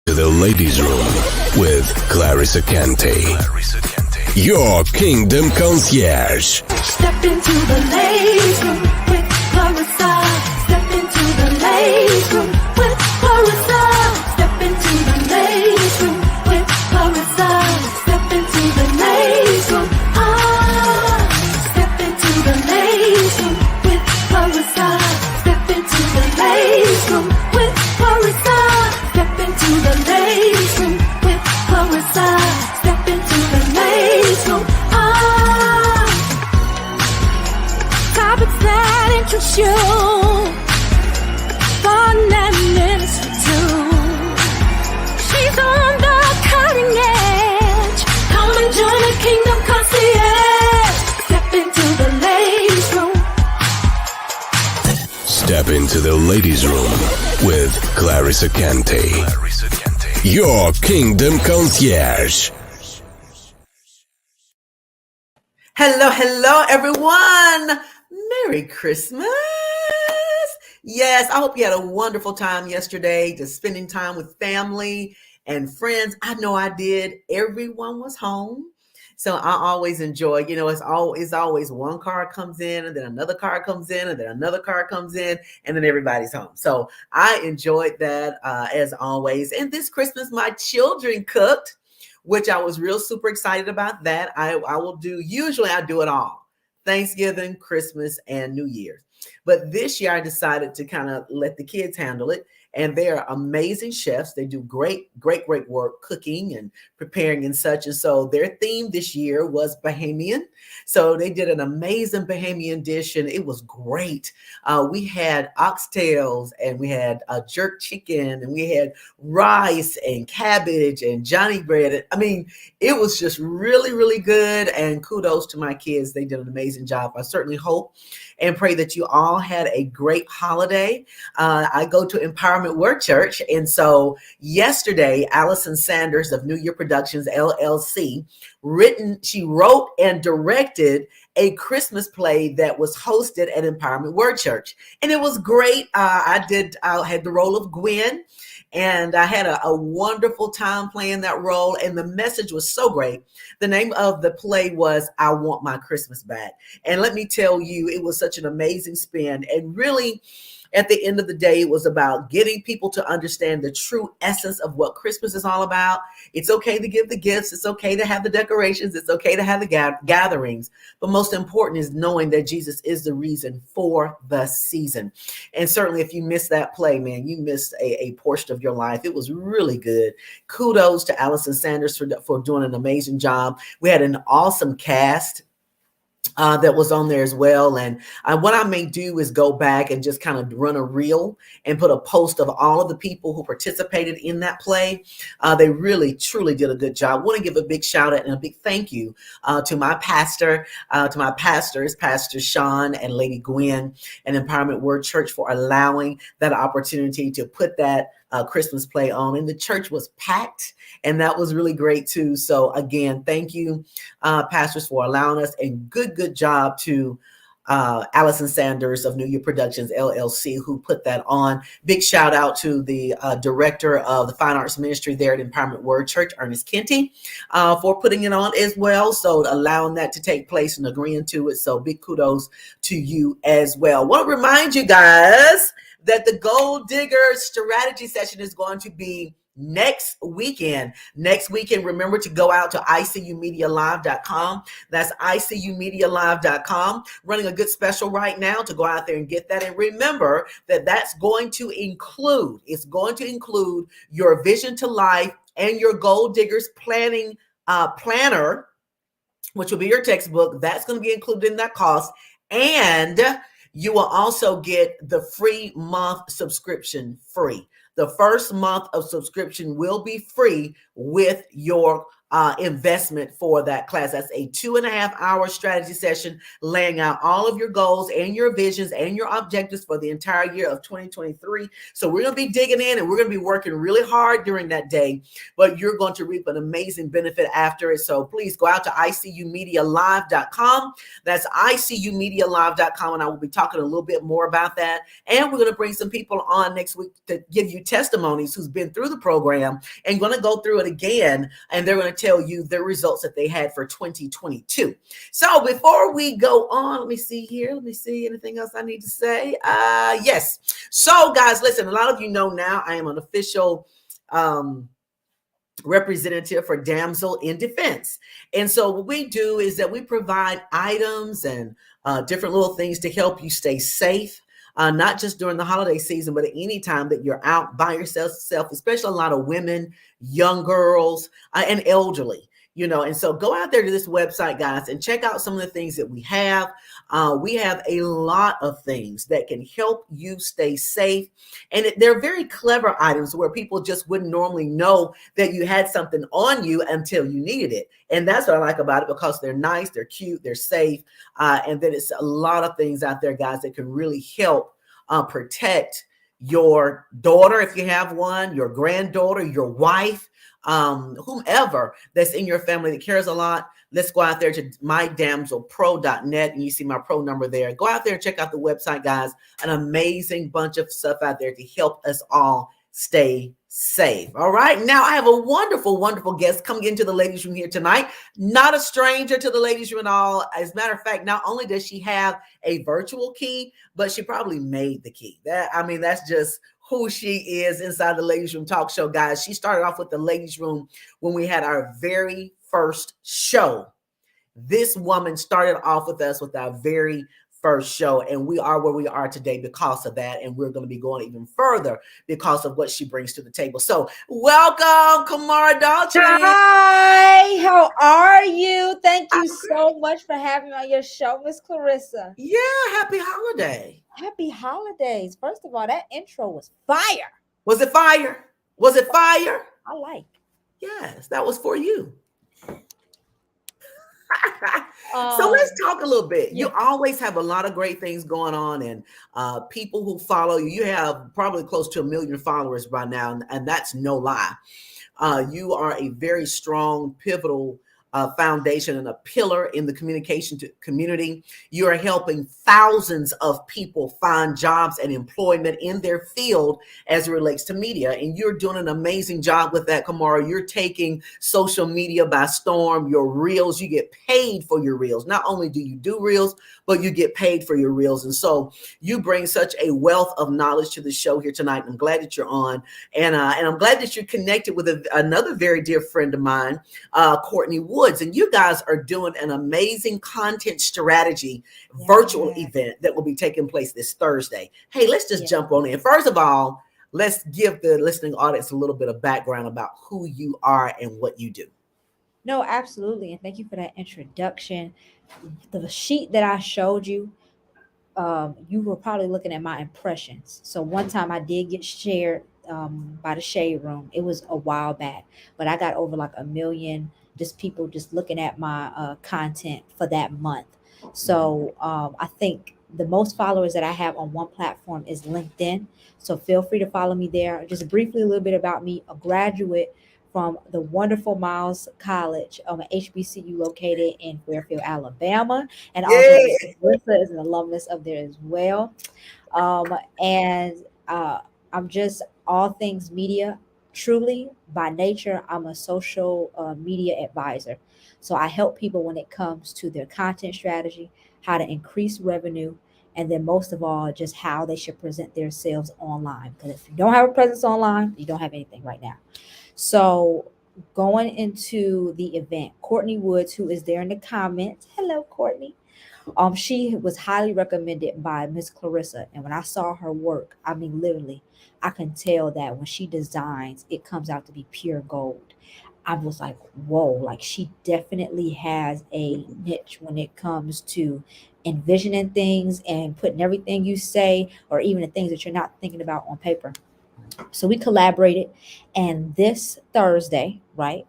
To the Ladiez Room with Clarissa Kente. Your Kingdom Concierge. Step into the Ladiez Room with Clarissa. Step into the Ladiez Room with Clarissa. Step into the Ladiez Room with Clarissa. Step into the Ladiez Room. Step into the Ladiez Room with Clarissa. Step into the Ladiez Room with Clarissa. Step into the Ladiez Room with Clarissa. Step into the Ladiez Room. Topics that interest you, fun and minister too. She's on the cutting edge. Come and join the Kingdom Concierge. Step into the Ladiez Room. Step into the Ladiez Room with Clarissa Kente. Your Kingdom Concierge. Hello, everyone. Merry Christmas. Yes, I hope you had a wonderful time yesterday, just spending time with family and friends. I know I did. Everyone was home. So I always enjoy, it's always one car comes in and then another car comes in and then another car comes in and then everybody's home. So I enjoyed that as always. And this Christmas, my children cooked, which I was real super excited about that. I do it all. Thanksgiving, Christmas, and New Year's. But this year I decided to kind of let the kids handle it. And they are amazing chefs. They do great work cooking and preparing and such. And so their theme this year was Bahamian. So they did an amazing Bahamian dish and it was great. We had oxtails and we had jerk chicken and we had rice and cabbage and Johnny bread. I mean, it was just really, really good. And kudos to my kids. They did an amazing job. I certainly hope and pray that you all had a great holiday. I go to Empowerment Word Church. And so yesterday, Allison Sanders of New Year Productions, LLC, she wrote and directed a Christmas play that was hosted at Empowerment Word Church. And it was great. I had the role of Gwen. And I had a wonderful time playing that role. And the message was so great. The name of the play was I Want My Christmas Back. And let me tell you, it was such an amazing spin. And really, at the end of the day, it was about getting people to understand the true essence of what Christmas is all about. It's okay to give the gifts. It's okay to have the decorations. It's okay to have the gatherings. But most important is knowing that Jesus is the reason for the season. And certainly if you missed that play, man, you missed a portion of your life. It was really good. Kudos to Allison Sanders for doing an amazing job. We had an awesome cast that was on there as well. And what I may do is go back and just kind of run a reel and put a post of all of the people who participated in that play. They really, truly did a good job. I want to give a big shout out and a big thank you to my pastor, to my pastors, Pastor Sean and Lady Gwen and Empowerment Word Church for allowing that opportunity to put that Christmas play on. And the church was packed. And that was really great too. So again, thank you, pastors, for allowing us, and good job to Allison Sanders of New Year Productions, LLC, who put that on. Big shout out to the director of the Fine Arts Ministry there at Empowerment Word Church, Ernest Kenty, for putting it on as well. So allowing that to take place and agreeing to it. So big kudos to you as well. I want to remind you guys that the Gold Digger Strategy Session is going to be next weekend. Remember to go out to icumedialive.com. That's icumedialive.com. Running a good special right now to go out there and get that. And remember that it's going to include your Vision to Life and your Gold Diggers planning planner, which will be your textbook. That's going to be included in that cost. And you will also get the free month subscription free. The first month of subscription will be free with your investment for that class. That's a 2.5 hour strategy session laying out all of your goals and your visions and your objectives for the entire year of 2023. So we're going to be digging in and we're going to be working really hard during that day, but you're going to reap an amazing benefit after it. So please go out to icumedialive.com. That's icumedialive.com. And I will be talking a little bit more about that. And we're going to bring some people on next week to give you testimonies who's been through the program and going to go through it again. And they're going to tell you the results that they had for 2022. So before we go on, let me see here. Let me see anything else I need to say. Yes. So guys, listen, a lot of you know now I am an official representative for Damsel in Defense. And so what we do is that we provide items and different little things to help you stay safe. Not just during the holiday season, but at any time that you're out by yourself, especially a lot of women, young girls, and elderly, and so go out there to this website, guys, and check out some of the things that we have. We have a lot of things that can help you stay safe. And they're very clever items where people just wouldn't normally know that you had something on you until you needed it. And that's what I like about it, because they're nice, they're cute, they're safe. And then it's a lot of things out there, guys, that can really help protect your daughter, if you have one, your granddaughter, your wife, whomever that's in your family that cares a lot. Let's go out there to mydamselpro.net, and you see my pro number there. Go out there and check out the website, guys. An amazing bunch of stuff out there to help us all stay safe. All right. Now I have a wonderful, wonderful guest coming into the ladies' room here tonight. Not a stranger to the ladies' room at all. As a matter of fact, not only does she have a virtual key, but she probably made the key. That's just who she is inside the Ladies Room Talk Show, guys. She started off with the Ladies Room when we had our very first show. This woman started off with us with our very first show, and we are where we are today because of that. And we're going to be going even further because of what she brings to the table. So welcome, Kamara Daughtry. Hi, how are you? Thank you so much for having me on your show, Miss Clarissa. Yeah, happy holiday. Happy holidays. First of all, that intro was fire. Was it fire? Was it fire? I like. Yes, that was for you. So let's talk a little bit. You always have a lot of great things going on, and people who follow you. You have probably close to 1 million followers by now, and that's no lie. You are a very strong, pivotal foundation and a pillar in the communication community. You are helping thousands of people find jobs and employment in their field as it relates to media. And you're doing an amazing job with that, Kamara. You're taking social media by storm. Your reels, you get paid for your reels. Not only do you do reels, but you get paid for your reels. And so you bring such a wealth of knowledge to the show here tonight. I'm glad that you're on. And I'm glad that you're connected with another very dear friend of mine, Courtney Woods. And you guys are doing an amazing content strategy virtual event that will be taking place this Thursday. Hey, let's just jump on in. First of all, let's give the listening audience a little bit of background about who you are and what you do. No, absolutely. And thank you for that introduction. The sheet that I showed you, you were probably looking at my impressions. So one time I did get shared by the Shade Room. It was a while back, but I got over like 1 million just people just looking at my content for that month. So I think the most followers that I have on one platform is LinkedIn. So feel free to follow me there. Just briefly, a little bit about me: a graduate from the wonderful Miles College, an HBCU located in Fairfield, Alabama. And also Melissa is an alumnus of there as well. And I'm just all things media. Truly, by nature, I'm a social media advisor. So I help people when it comes to their content strategy, how to increase revenue, and then most of all, just how they should present themselves online. Because if you don't have a presence online, you don't have anything right now. So going into the event, Courtney Woods, who is there in the comments, hello, Courtney. She was highly recommended by Miss Clarissa. And when I saw her work, I mean, literally, I can tell that when she designs, it comes out to be pure gold. I was like, whoa, like she definitely has a niche when it comes to envisioning things and putting everything you say, or even the things that you're not thinking about on paper. So we collaborated, and this Thursday, right,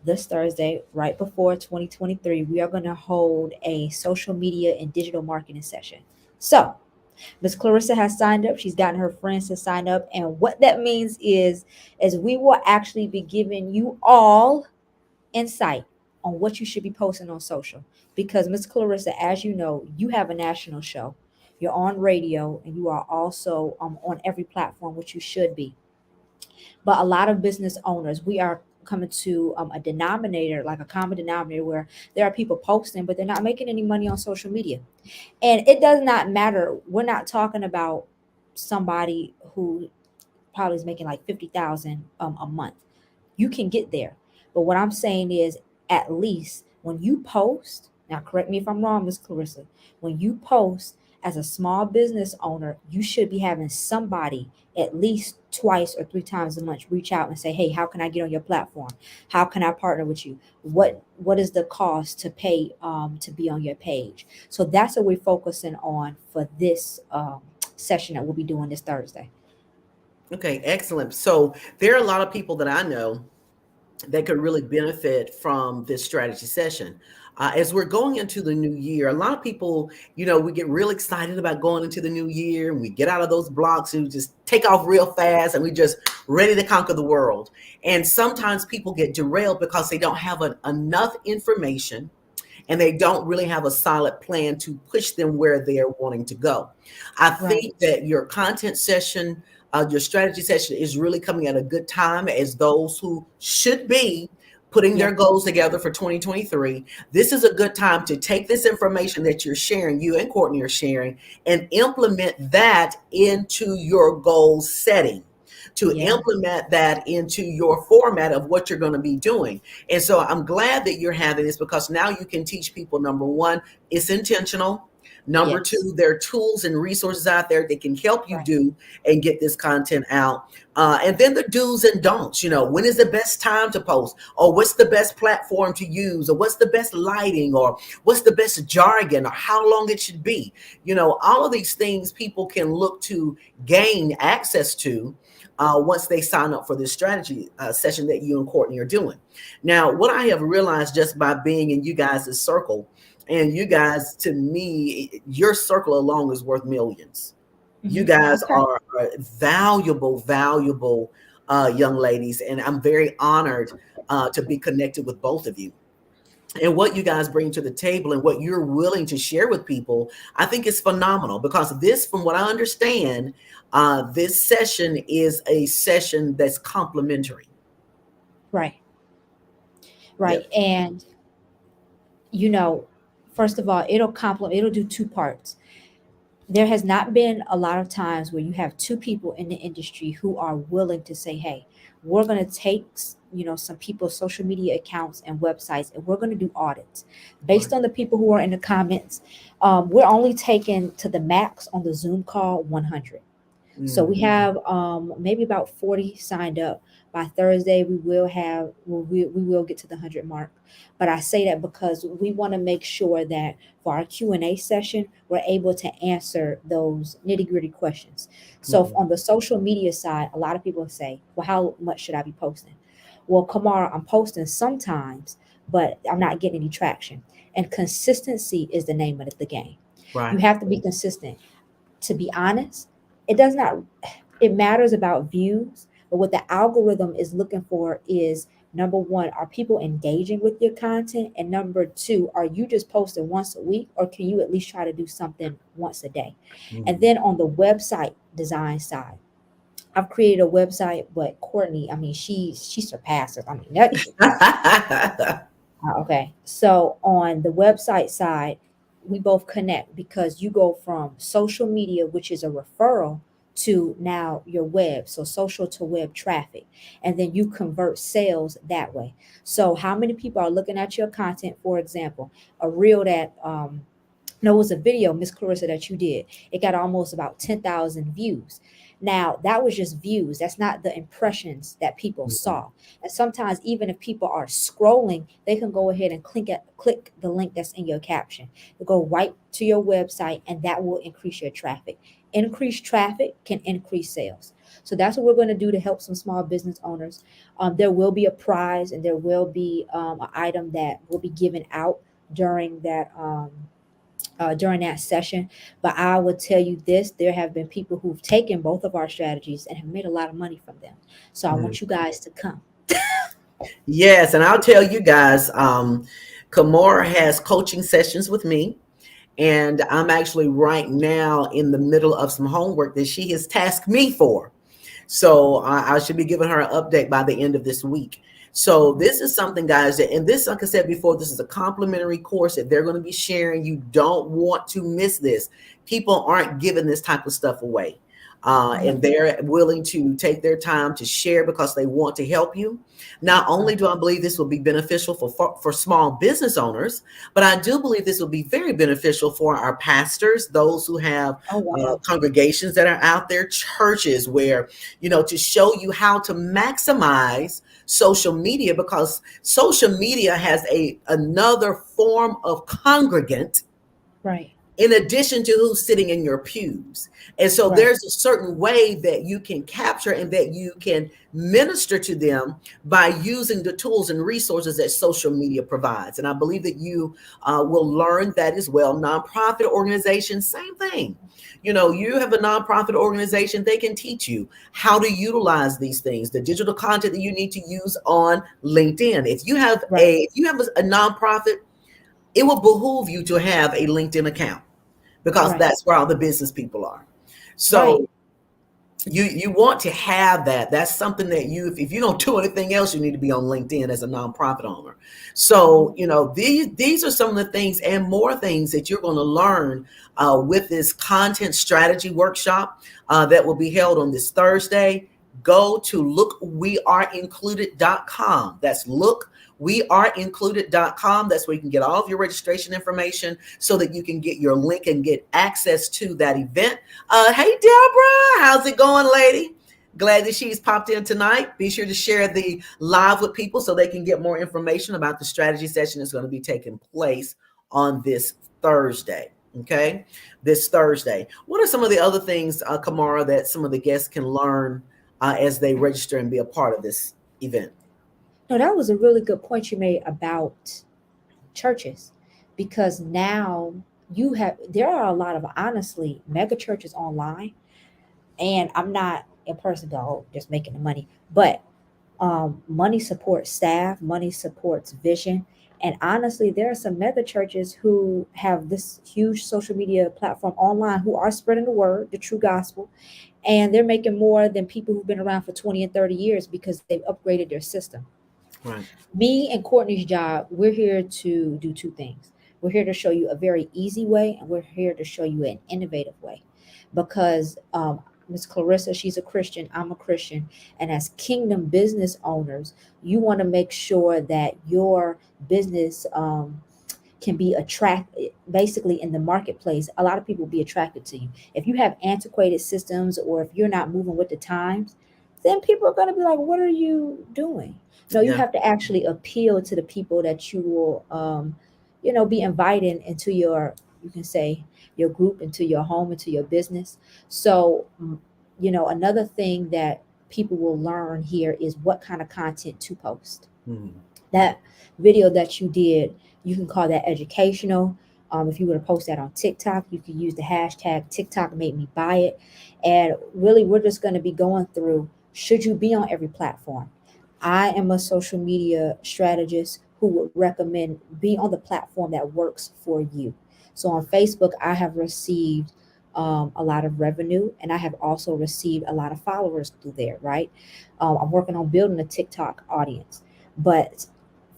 this Thursday, right before 2023, we are going to hold a social media and digital marketing session. So, Miss Clarissa has signed up. She's gotten her friends to sign up. And what that means is we will actually be giving you all insight on what you should be posting on social. Because Miss Clarissa, as you know, you have a national show. You're on radio and you are also on every platform, which you should be. But a lot of business owners, we are coming to a denominator, like a common denominator, where there are people posting, but they're not making any money on social media. And it does not matter. We're not talking about somebody who probably is making like 50,000 a month. You can get there. But what I'm saying is, at least when you post, now correct me if I'm wrong, Miss Clarissa, when you post as a small business owner, you should be having somebody at least twice or three times a month reach out and say, hey, how can I get on your platform? How can I partner with you? What is the cost to pay to be on your page? So that's what we're focusing on for this session that we'll be doing this Thursday. Okay, excellent. So there are a lot of people that I know that could really benefit from this strategy session. As we're going into the new year, a lot of people, we get real excited about going into the new year, and we get out of those blocks and we just take off real fast, and we just ready to conquer the world. And sometimes people get derailed because they don't have enough information, and they don't really have a solid plan to push them where they're wanting to go. I Right. think that your content session, your strategy session is really coming at a good time, as those who should be putting their Yeah. goals together for 2023. This is a good time to take this information that you're sharing, you and Courtney are sharing, and implement that into your goal setting, to Yeah. implement that into your format of what you're going to be doing. And so I'm glad that you're having this, because now you can teach people, number one, it's intentional. Number Yes. two, there are tools and resources out there that can help you Right. do and get this content out. And then the do's and don'ts, when is the best time to post, or what's the best platform to use, or what's the best lighting, or what's the best jargon, or how long it should be. All of these things people can look to gain access to once they sign up for this strategy session that you and Courtney are doing. Now, what I have realized just by being in you guys' circle, and you guys, to me, your circle alone is worth millions. You guys Okay. are valuable young ladies, and I'm very honored to be connected with both of you. And what you guys bring to the table and what you're willing to share with people, I think is phenomenal, because this, from what I understand, this session is a session that's complimentary. Right. Yeah. Right. And you know, first of all, it'll do two parts. There has not been a lot of times where you have two people in the industry who are willing to say, hey, we're going to take some people's social media accounts and websites, and we're going to do audits Right. based on the people who are in the comments. We're only taking to the max on the Zoom call 100. So we Mhm. have maybe about 40 signed up. By Thursday, we will get to the 100 mark. But I say that because we want to make sure that for our Q&A session, we're able to answer those nitty-gritty questions. So Mhm. on the social media side, a lot of people say, well, how much should I be posting? Well, Kamara, I'm posting sometimes, but I'm not getting any traction. And consistency is the name of the game. You Right. have to be consistent. To be honest, it does not it matters about views, but what the algorithm is looking for is, number one, are people engaging with your content? And number two, are you just posting once a week, or can you at least try to do something once a day? And Mhm. then on the website design side, I've created a website, but Courtney, I mean, she surpasses. I mean, that is okay. So on the website side, we both connect because you go from social media, which is a referral, to now your web. So social to web traffic. And then you convert sales that way. So how many people are looking at your content? For example, a reel that no, it was a video, Miss Clarissa, that you did. It got almost about 10,000 views. Now, that was just views. That's not the impressions that people Mhm. saw. And sometimes, even if people are scrolling, they can go ahead and click the link that's in your caption. They go right to your website, and that will increase your traffic. Increased traffic can increase sales. So that's what we're going to do to help some small business owners. There will be a prize, and there will be an item that will be given out during that session. But I will tell you this: there have been people who've taken both of our strategies and have made a lot of money from them. So I Mhm. want you guys to come. Yes, and I'll tell you guys, Kamara has coaching sessions with me. And I'm actually right now in the middle of some homework that she has tasked me for. So I should be giving her an update by the end of this week. So this is something, guys, that, and this, like I said before, this is a complimentary course that they're going to be sharing. You don't want to miss this. People aren't giving this type of stuff away. And they're willing to take their time to share because they want to help you. Not only do I believe this will be beneficial for small business owners, but I do believe this will be very beneficial for our pastors, those who have Oh wow. congregations that are out there, churches where, to show you how to maximize social media, because social media has another form of congregant Right. in addition to who's sitting in your pews. And so Right. there's a certain way that you can capture and that you can minister to them by using the tools and resources that social media provides. And I believe that you will learn that as well. Nonprofit organizations, same thing. You have a nonprofit organization, they can teach you how to utilize these things, the digital content that you need to use on LinkedIn. If you have Right. a nonprofit, it will behoove you to have a LinkedIn account, because Right. that's where all the business people are. Right. So you want to have that. That's something that if you don't do anything else, you need to be on LinkedIn as a nonprofit owner. So these are some of the things and more things that you're going to learn with this content strategy workshop that will be held on this Thursday. Go to lookweareincluded.com. That's lookweareincluded.com. That's where you can get all of your registration information so that you can get your link and get access to that event. Hey, Deborah, how's it going, lady? Glad that she's popped in tonight. Be sure to share the live with people so they can get more information about the strategy session that's going to be taking place on this Thursday. Okay, this Thursday. What are some of the other things, Kamara, that some of the guests can learn as they register and be a part of this event? No, that was a really good point you made about churches, because now there are a lot of honestly mega churches online, and I'm not a person go just making the money, but money supports staff, money supports vision. And honestly, there are some mega churches who have this huge social media platform online who are spreading the word, the true gospel, and they're making more than people who've been around for 20 and 30 years because they've upgraded their system. Right. Me and Courtney's job, we're here to do two things. We're here to show you a very easy way, and we're here to show you an innovative way. Because Ms. Clarissa, she's a Christian, I'm a Christian, and as kingdom business owners, you want to make sure that your business can be attracted, basically in the marketplace. A lot of people will be attracted to you. If you have antiquated systems, or if you're not moving with the times, then people are going to be like, what are you doing? No, you Yeah. have to actually appeal to the people that you will be inviting into you can say, your group, into your home, into your business. So another thing that people will learn here is what kind of content to post. Mhm. That video that you did, you can call that educational. If you were to post that on TikTok, you can use the hashtag TikTok made me buy it. And really, we're just going to be going through, should you be on every platform? I am a social media strategist who would recommend be on the platform that works for you. So on Facebook, I have received a lot of revenue, and I have also received a lot of followers through there, right? I'm working on building a TikTok audience, but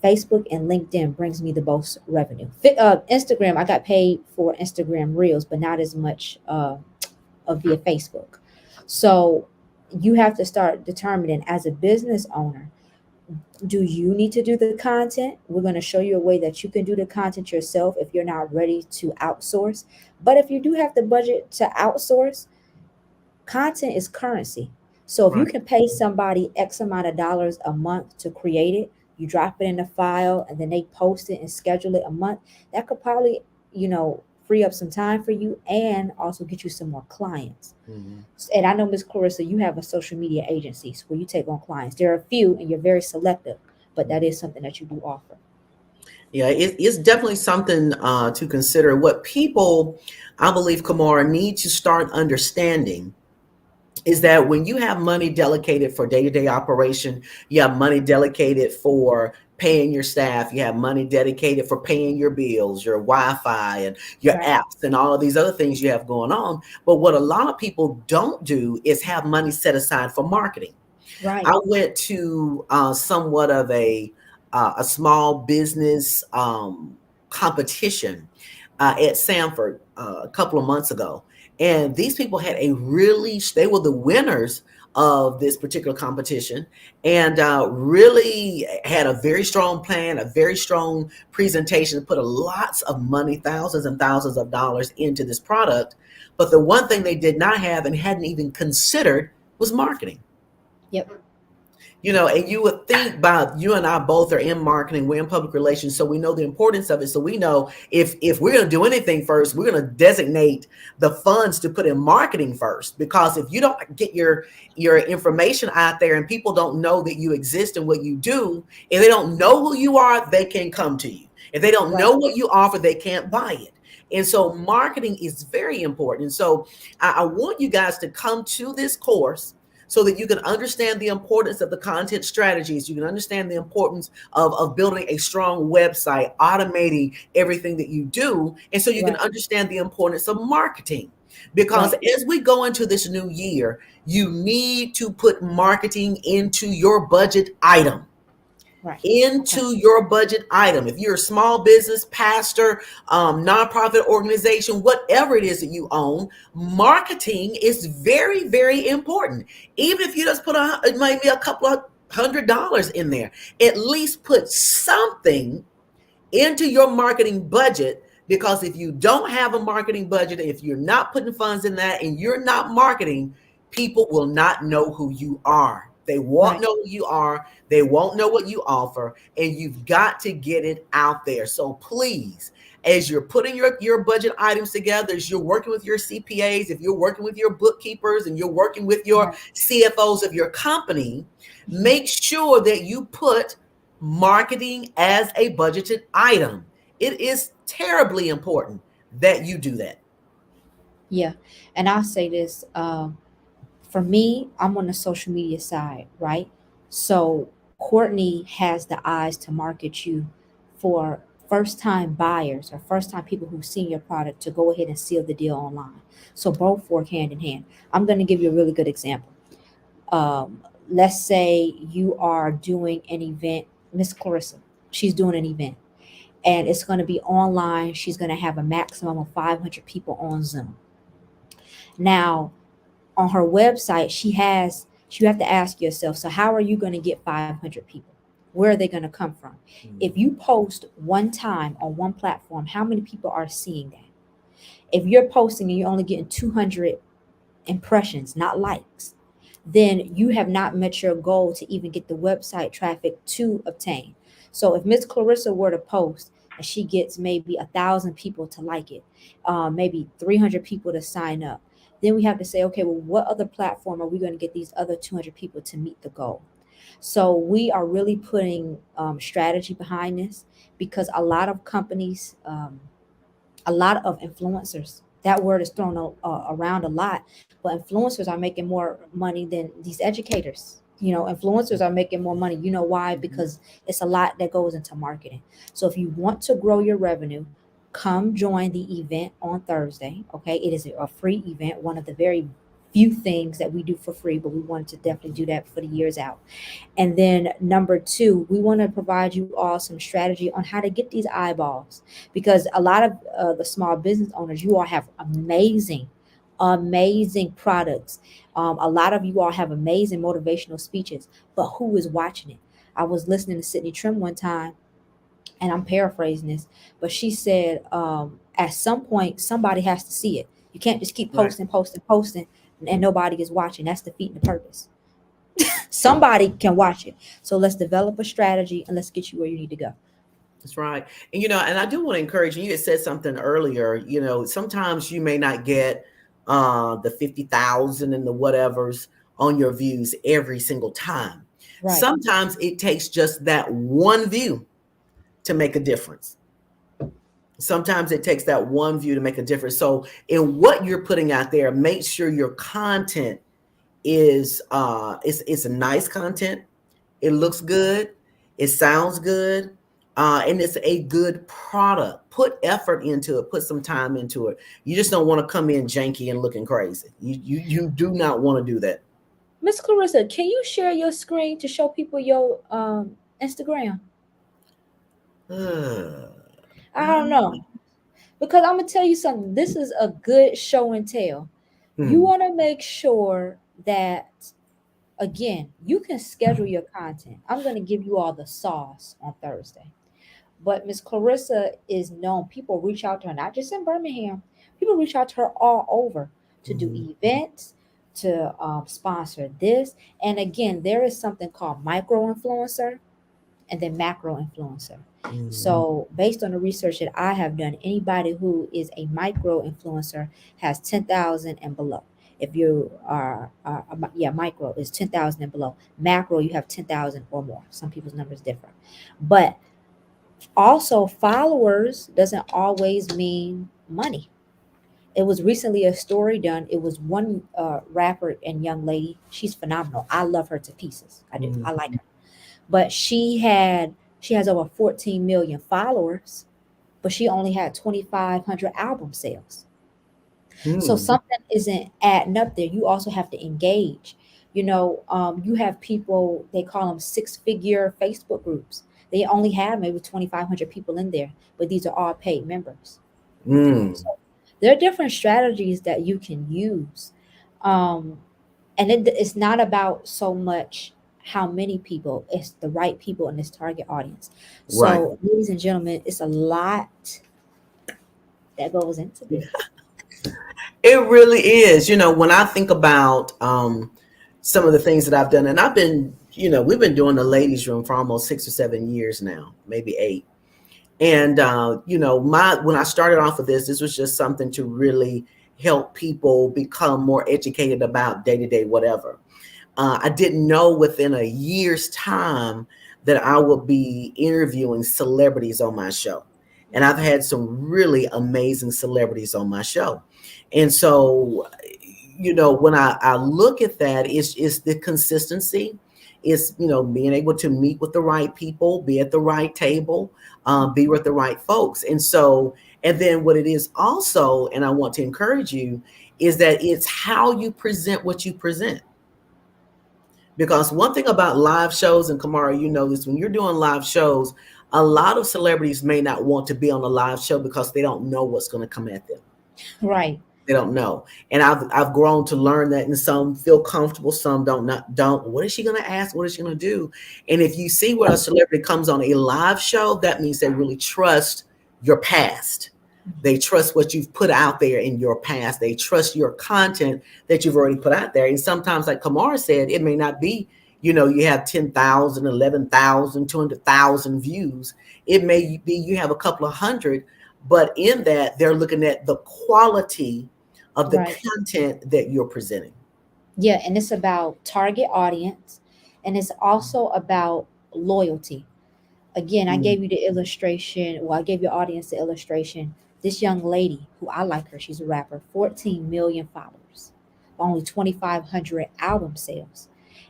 Facebook and LinkedIn brings me the most revenue. Instagram, I got paid for Instagram Reels, but not as much via Facebook. So you have to start determining, as a business owner, do you need to do the content? We're going to show you a way that you can do the content yourself if you're not ready to outsource. But if you do have the budget to outsource, content is currency. So if you Right. can pay somebody X amount of dollars a month to create it, you drop it in a file, and then they post it and schedule it a month, that could probably, free up some time for you and also get you some more clients. Mhm. And I know, Miss Clarissa, you have a social media agency where you take on clients. There are a few, and you're very selective, but that is something that you do offer. Yeah, it's definitely something to consider. What people, I believe, Kamara, need to start understanding is that when you have money dedicated for day-to-day operation, you have money dedicated for paying your staff, you have money dedicated for paying your bills, your Wi-Fi and your Right. apps and all of these other things you have going on. But what a lot of people don't do is have money set aside for marketing. Right. I went to somewhat of a small business competition at Sanford a couple of months ago, and these people had they were the winners of this particular competition, and really had a very strong plan, a very strong presentation, put a lots of money, thousands and thousands of dollars into this product. But the one thing they did not have and hadn't even considered was marketing. Yep. And you would think, Bob, you and I both are in marketing, we're in public relations, so we know the importance of it. So we know if we're going to do anything first, we're going to designate the funds to put in marketing first. Because if you don't get your information out there and people don't know that you exist and what you do, if they don't know who you are, they can come to you. If they don't Right. know what you offer, they can't buy it. And so marketing is very important. And so I want you guys to come to this course so that you can understand the importance of the content strategies. You can understand the importance of building a strong website, automating everything that you do. And so you can Right. understand the importance of marketing. Because Right. as we go into this new year, you need to put marketing into your budget item. Right. Okay. Into your budget item. If you're a small business, pastor, nonprofit organization, whatever it is that you own, marketing is very, very important. Even if you just put maybe a couple of $100 in there, at least put something into your marketing budget. Because if you don't have a marketing budget, if you're not putting funds in that and you're not marketing, people will not know who you are. They won't Right. know who you are. They won't know what you offer. And you've got to get it out there. So please, as you're putting your budget items together, as you're working with your CPAs, if you're working with your bookkeepers and you're working with your Right. CFOs of your company, Mhm. make sure that you put marketing as a budgeted item. It is terribly important that you do that. Yeah. And I'll say this. For me, I'm on the social media side, right? So Courtney has the eyes to market you for first time buyers or first time people who've seen your product to go ahead and seal the deal online. So both work hand in hand. I'm going to give you a really good example. Let's say you are doing an event, Miss Clarissa, she's doing an event and it's going to be online. She's going to have a maximum of 500 people on Zoom. Now, on her website, you have to ask yourself, so how are you going to get 500 people? Where are they going to come from? If you post one time on one platform, how many people are seeing that? If you're posting and you're only getting 200 impressions, not likes, then you have not met your goal to even get the website traffic to obtain. So if Miss Clarissa were to post and she gets maybe 1,000 people to like it, maybe 300 people to sign up, then we have to say, okay, well, what other platform are we going to get these other 200 people to meet the goal? So we are really putting strategy behind this because a lot of companies, a lot of influencers, that word is thrown around a lot, but influencers are making more money than these educators. Influencers are making more money. You know why? Because it's a lot that goes into marketing. So if you want to grow your revenue, come join the event on Thursday. Okay, it is a free event, one of the very few things that we do for free, but we wanted to definitely do that for the years out. And then number two, we want to provide you all some strategy on how to get these eyeballs, because a lot of the small business owners, you all have amazing products. A lot of you all have amazing motivational speeches, but who is watching it? I was listening to Sydney Trim one time, and I'm paraphrasing this, but she said, at some point, somebody has to see it. You can't just keep Right. posting, and nobody is watching. That's defeating the purpose. Somebody can watch it. So let's develop a strategy and let's get you where you need to go. That's right. And and I do want to encourage you. You had said something earlier, sometimes you may not get the 50,000 and the whatevers on your views every single time. Right. Sometimes it takes just that one view to make a difference. Sometimes it takes that one view to make a difference. So in what you're putting out there, make sure your content is a nice content. It looks good. It sounds good. And it's a good product. Put effort into it. Put some time into it. You just don't want to come in janky and looking crazy. You do not want to do that. Miss Clarissa, can you share your screen to show people your Instagram? Uh, I don't know. Because I'm gonna tell you something. This is a good show and tell. You hmm. want to make sure that, again, you can schedule your content. I'm gonna give you all the sauce on Thursday. But Miss Clarissa is known. People reach out to her, not just in Birmingham. People reach out to her all over to do Hmm. events, to sponsor this. And again, there is something called micro influencer and then macro influencer. Hmm. So, based on the research that I have done, anybody who is a micro influencer has 10,000 and below. If you yeah, micro is 10,000 and below. Macro, you have 10,000 or more. Some people's numbers differ. But also, followers doesn't always mean money. It was recently a story done. It was one rapper and young lady. She's phenomenal. I love her to pieces. I do. I like her. But she has over 14 million followers, but she only had 2,500 album sales. So Hmm. something isn't adding up there. You also have to engage. You have people, they call them six-figure Facebook groups. They only have maybe 2,500 people in there, but these are all paid members. Hmm. So there are different strategies that you can use. Um, and it's not about so much how many people, it's the right people in this target audience. Right. So, ladies and gentlemen, it's a lot that goes into this. It really is. When I think about some of the things that I've done, and we've been doing the ladies' room for almost 6 or 7 years now, maybe 8. And my when I started off with this was just something to really help people become more educated about day to day whatever. I didn't know within a year's time that I would be interviewing celebrities on my show. And I've had some really amazing celebrities on my show. And so, when I look at that, it's the consistency. It's, being able to meet with the right people, be at the right table, be with the right folks. And so, and then what it is also, and I want to encourage you, is that it's how you present what you present. Because one thing about live shows, and Kamara, you know this, when you're doing live shows, a lot of celebrities may not want to be on a live show because they don't know what's going to come at them. Right. They don't know. And I've grown to learn that, and some feel comfortable, some don't. What is she going to ask? What is she going to do? And if you see where a celebrity comes on a live show, that means they really trust your past. They trust what you've put out there in your past. They trust your content that you've already put out there. And sometimes, like Kamara said, it may not be, you have 10,000, 11,000, 200,000 views. It may be you have a couple of hundred, but in that, they're looking at the quality of the Right. content that you're presenting. Yeah. And it's about target audience, and it's also about loyalty. Again, I Mm, gave you the illustration. Well, I gave your audience the illustration. This young lady, who I like her, she's a rapper, 14 million followers, only 2,500 album sales.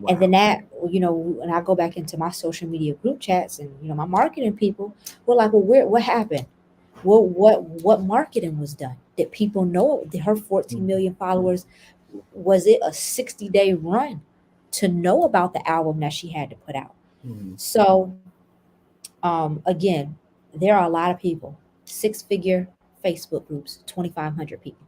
And then wow. that, when I go back into my social media group chats and my marketing people, we're like, well, what happened? Well, what marketing was done? Did people know her 14 Mm, million followers? Was it a 60-day run to know about the album that she had to put out? mm, So again, there are a lot of people, six-figure Facebook groups, 2,500 people,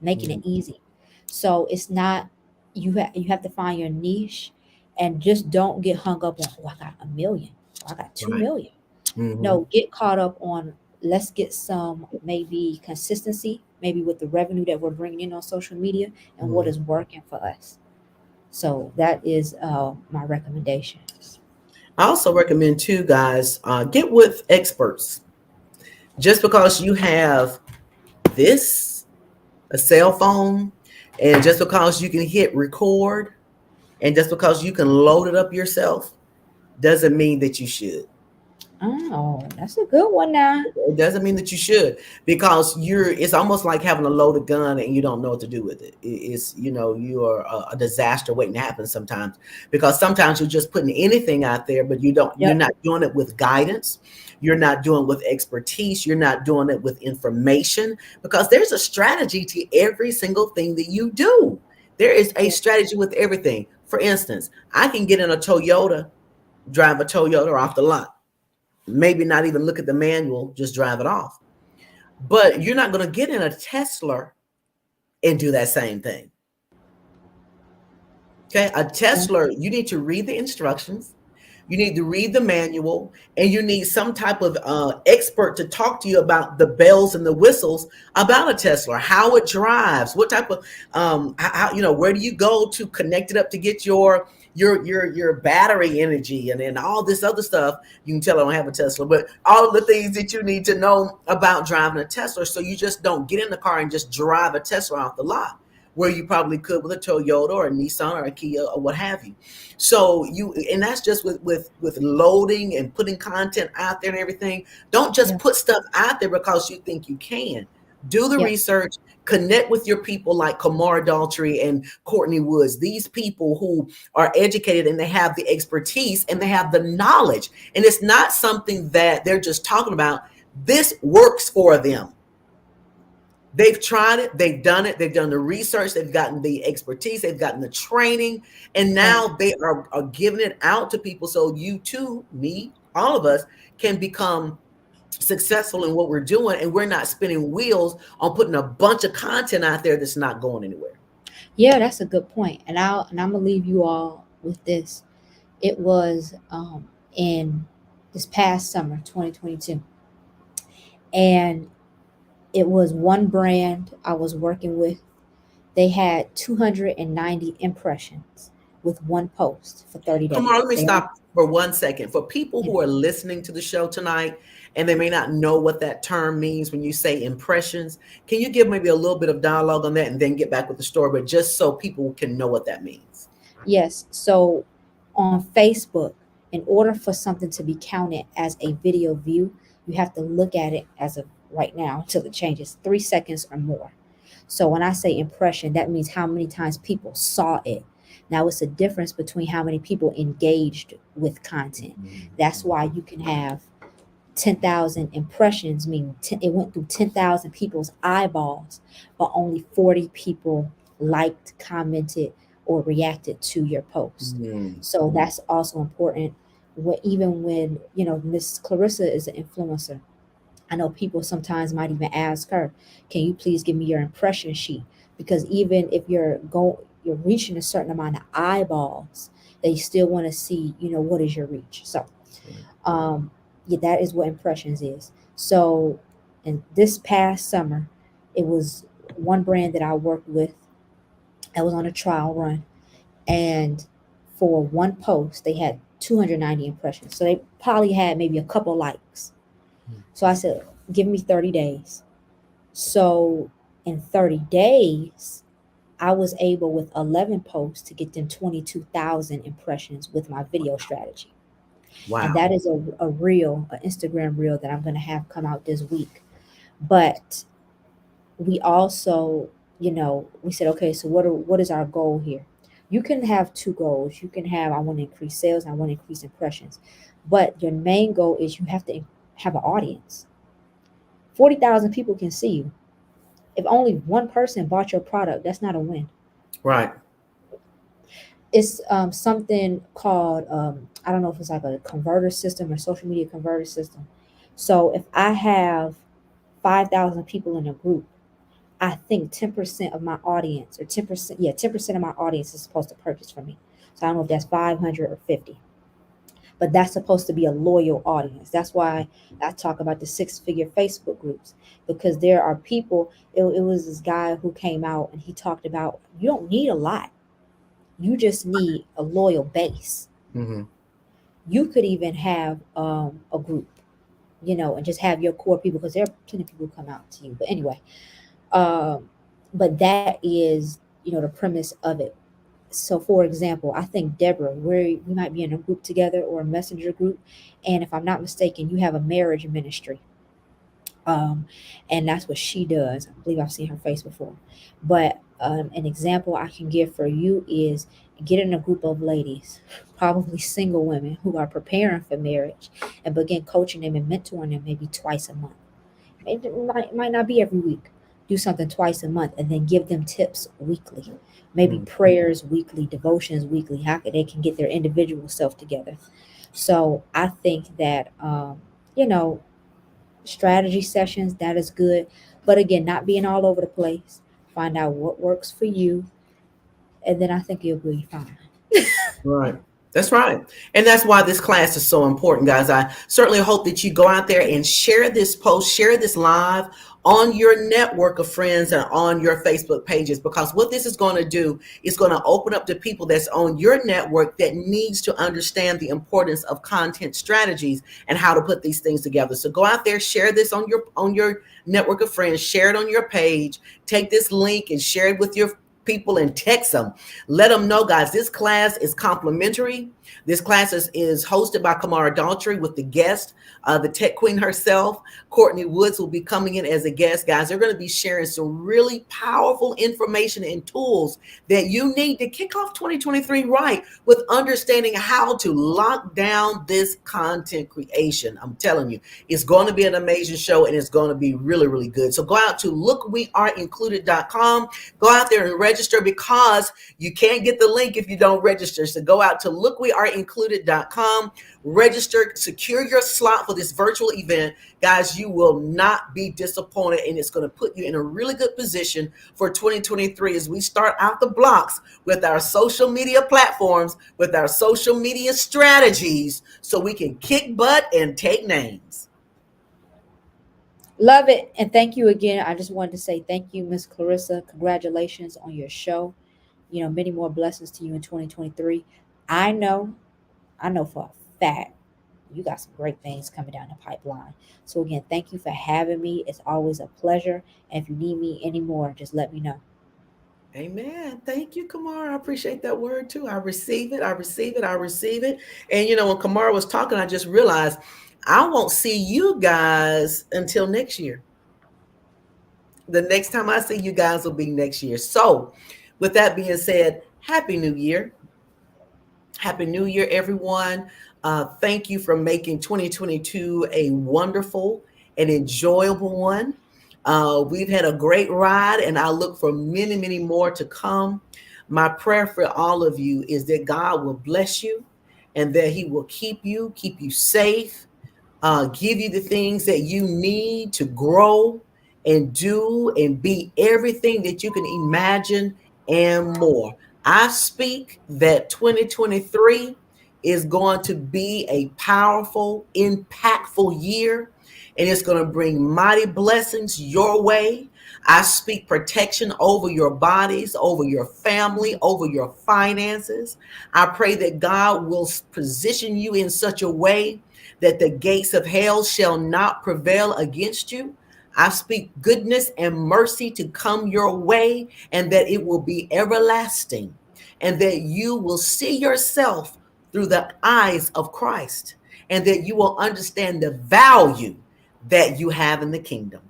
making it mm, easy. So it's not, you have to find your niche, and just don't get hung up on, oh, I got a million, oh, I got two right. million. Hmm. No, get caught up on, let's get some maybe consistency, maybe with the revenue that we're bringing in on social media and what Hmm. is working for us. So that is my recommendation. I also recommend too, guys, get with experts. Just because you have this, a cell phone, and just because you can hit record, and just because you can load it up yourself, doesn't mean that you should. Oh, that's a good one now. It doesn't mean that you should, because it's almost like having a loaded gun and you don't know what to do with it. It's, you are a disaster waiting to happen sometimes, because sometimes you're just putting anything out there, but you're Yep. not doing it with guidance. You're not doing it with expertise. You're not doing it with information, because there's a strategy to every single thing that you do. There is a Yeah. strategy with everything. For instance, I can get in a Toyota, drive a Toyota off the lot, maybe not even look at the manual, just drive it off. But you're not going to get in a Tesla and do that same thing. Okay. A Yeah. Tesla, you need to read the instructions. You need to read the manual, and you need some type of expert to talk to you about the bells and the whistles about a Tesla, how it drives, what type of, how, where do you go to connect it up to get your battery energy, and then all this other stuff. You can tell I don't have a Tesla, but all the things that you need to know about driving a Tesla, so you just don't get in the car and just drive a Tesla off the lot, where you probably could with a Toyota or a Nissan or a Kia or what have you. So and that's just with loading and putting content out there and everything. Don't just Yeah. put stuff out there because you think you can. Do the Yeah. research, connect with your people like Kamara Daughtry and Courtney Woods. These people who are educated and they have the expertise and they have the knowledge. And it's not something that they're just talking about. This works for them. They've tried it, they've done the research, they've gotten the expertise, they've gotten the training, and Right. now they are giving it out to people. So you too, me, all of us can become successful in what we're doing, and we're not spinning wheels on putting a bunch of content out there that's not going anywhere. Yeah, that's a good point. And I'm gonna leave you all with this. It was in this past summer, 2022, and it was one brand I was working with. They had 290 impressions with one post for 30 Come on, let days. me They only, stop for 1 second. For people yeah. who are listening to the show tonight and they may not know what that term means when you say impressions, can you give maybe a little bit of dialogue on that and then get back with the story, but just so people can know what that means? Yes. So on Facebook, in order for something to be counted as a video view, you have to look at it as of right now until it changes 3 seconds or more. So when I say impression, that means how many times people saw it. Now it's a difference between how many people engaged with content. That's why you can have 10,000 impressions, meaning it went through 10,000 people's eyeballs, but only 40 people liked, commented, or reacted to your post. Mm. So that's also important. Even when, Miss Clarissa is an influencer, I know people sometimes might even ask her, "Can you please give me your impression sheet?" Because even if you're reaching a certain amount of eyeballs, they still want to see, what is your reach. So um, yeah, that is what impressions is. So, and this past summer, it was one brand that I worked with. I was on a trial run, and for one post, they had 290 impressions. So they probably had maybe a couple likes. So I said, "Give me 30 days." So in 30 days, I was able with 11 posts to get them 22,000 impressions with my video strategy. And Wow. that is a reel, an Instagram reel that I'm going to have come out this week. But we also, we said, okay, so what is our goal here? You can have two goals. You can have, I want to increase sales, and I want to increase impressions. But your main goal is you have to have an audience. 40,000 people can see you. If only one person bought your product, that's not a win. Right. It's something called, I don't know if it's like a converter system or social media converter system. So if I have 5,000 people in a group, I think 10% of my audience, or 10%, yeah, 10% of my audience is supposed to purchase from me. So I don't know if that's 500 or 50, but that's supposed to be a loyal audience. That's why I talk about the 6-figure Facebook groups, because there are people. It was this guy who came out and he talked about you don't need a lot. You just need a loyal base. Hmm. You could even have a group, and just have your core people, because there are plenty of people who come out to you. But anyway, um, but that is, the premise of it. So, for example, I think Deborah, we might be in a group together, or a messenger group, and if I'm not mistaken, you have a marriage ministry, um, and that's what she does. I believe I've seen her face before. But an example I can give for you is get in a group of ladies, probably single women who are preparing for marriage, and begin coaching them and mentoring them maybe twice a month. It might not be every week. Do something twice a month, and then give them tips weekly. Maybe prayers weekly, devotions weekly. How they can get their individual self together. So I think that you know strategy sessions, that is good, but again, not being all over the place. Find out what works for you, and then I think you'll be fine. Right. That's right. And that's why this class is so important, guys. I certainly hope that you go out there and share this post, share this live on your network of friends and on your Facebook pages, because what this is going to do is going to open up to people that's on your network that needs to understand the importance of content strategies and how to put these things together. So go out there, share this on your network of friends, share it on your page, take this link and share it with your people and text them. Let them know, guys, this class is complimentary. This class is hosted by Kamara Daughtry with the guest, the tech queen herself. Courtney Woods will be coming in as a guest, guys. They're going to be sharing some really powerful information and tools that you need to kick off 2023 right, with understanding how to lock down this content creation. I'm telling you, it's going to be an amazing show, and it's going to be really, really good. So go out to lookweareincluded.com. Go out there and register, because you can't get the link if you don't register. So go out to lookweareincluded.com, register, secure your slot for this virtual event. Guys, you will not be disappointed, and it's going to put you in a really good position for 2023 as we start out the blocks with our social media platforms, with our social media strategies, so we can kick butt and take names. Love it. And thank you again. I just wanted to say thank you, Miss Clarissa. Congratulations on your show. Many more blessings to you in 2023. I know for a fact you got some great things coming down the pipeline. So again, thank you for having me. It's always a pleasure. And if you need me anymore, just let me know. Amen. Thank you, Kamara. I appreciate that word too. I receive it. I receive it. I receive it. And when Kamara was talking, I just realized I won't see you guys until next year. The next time I see you guys will be next year. So with that being said, Happy New Year. Happy New Year, everyone. Thank you for making 2022 a wonderful and enjoyable one. We've had a great ride, and I look for many, many more to come. My prayer for all of you is that God will bless you, and that he will keep you safe, give you the things that you need to grow and do and be everything that you can imagine and more. I speak that 2023 is going to be a powerful, impactful year, and it's going to bring mighty blessings your way. I speak protection over your bodies, over your family, over your finances. I pray that God will position you in such a way that the gates of hell shall not prevail against you. I speak goodness and mercy to come your way, and that it will be everlasting, and that you will see yourself through the eyes of Christ, and that you will understand the value that you have in the kingdom.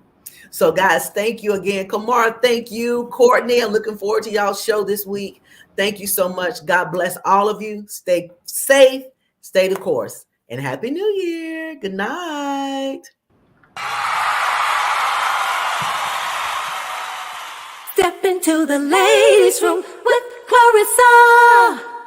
So guys, thank you again. Kamara, thank you. Courtney, I'm looking forward to y'all's show this week. Thank you so much. God bless all of you. Stay safe, stay the course, and Happy New Year. Good night. Step into the ladies' room with Clarissa.